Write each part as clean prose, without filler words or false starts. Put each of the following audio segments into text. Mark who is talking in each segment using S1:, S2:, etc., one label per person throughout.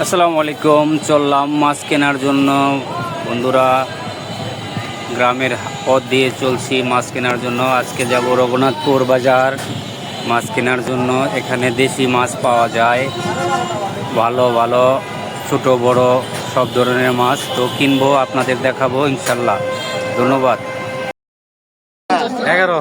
S1: আসসালামু আলাইকুম। চললাম মাছ কেনার জন্য বন্ধুরা, গ্রামের পথ দিয়ে চলছি মাছ কেনার জন্য। আজকে যাব রঘুনাথপুর বাজার মাছ কেনার জন্য। এখানে দেশি মাছ পাওয়া যায়, ভালো ভালো ছোট বড় সব ধরনের মাছ। তো কিনবো, আপনাদের দেখাবো ইনশাল্লাহ। ধন্যবাদ। 11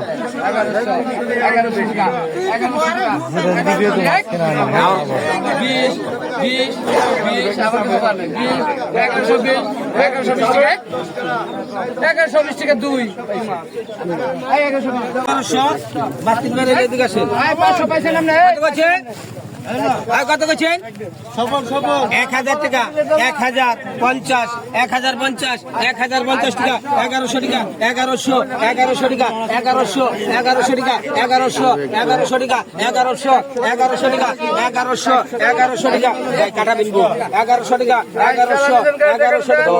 S2: কত করছেন? 1000 টাকা, 1050, 1050, 1050 টাকা, 1100 টাকা, 1100 টাকা, 1100 টাকা, 1100 টাকা, 1100 টাকা, 1100 টাকা, কাটা বিনবো 1100 টাকা, 1100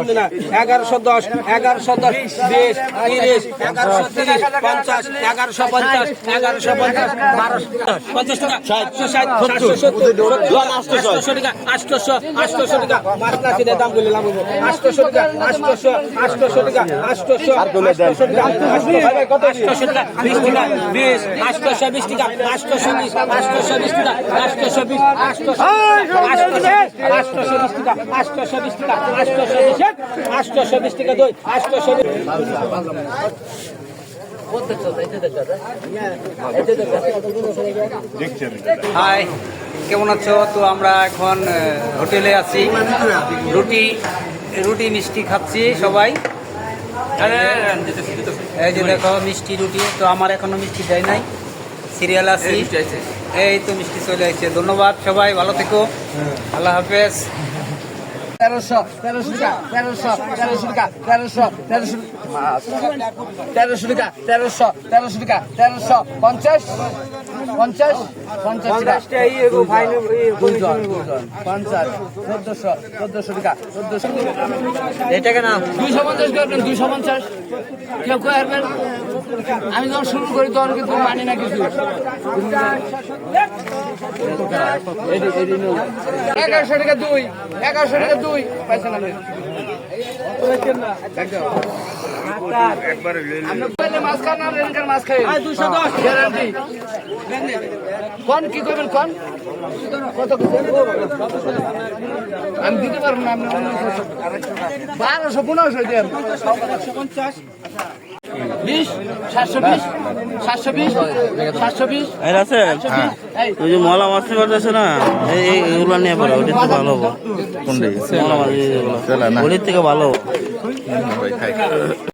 S2: টাকা, 1110, 1110, 20, 30, 1130, 50, 1150, 1150, 1250 টাকা, 60, 800 টাকা, 800 টাকা, মাছ না কিনে দাম বলে লাভ হইব। 800 টাকা, 800 টাকা, 800 টাকা, 800 টাকা, 20 টাকা, 20, 820 টাকা, 820 টাকা, 820 টাকা, 820 টাকা, 820 টাকা, 2, 820।
S1: হাই, কেমন আছো? তো আমরা এখন হোটেলে আছি, রুটি মিষ্টি খাচ্ছি সবাই। এই যে দেখো মিষ্টি রুটি। তো আমার এখনো মিষ্টি দেয় নাই, সিরিয়াল আছি। এই তো মিষ্টি চলে আসছে। ধন্যবাদ সবাই, ভালো থেকো, আল্লাহ হাফেজ।
S2: 1300 টাকা, 1300 টাকা, 1300 টাকা, 1300 টাকা, 1350, 50 টাকা, 1400 টাকা, 1400
S1: এটাকে না
S2: 250 করবেন, 250 কেউ করবেন। আমি যখন শুরু করি তখন কিন্তু মানি না কিছু। 1100 টাকা 2, 1100 টাকা 2 পয়সা না মাছ খান না, রেনকার মাছ খাই 210 গ্যারান্টি। কোন কি করবেন? কোন কত আমি দিতে পারবো না। আপনি 1200 1500 দেন। 20, 720, 720, 720
S3: আছে। ওই যে মলা মাছ পাঠাচ্ছে না, এইগুলো নিয়ে পড়ে, ওইটা তো ভালো হবো। মলা মাছ ওটির থেকে ভালো হবো।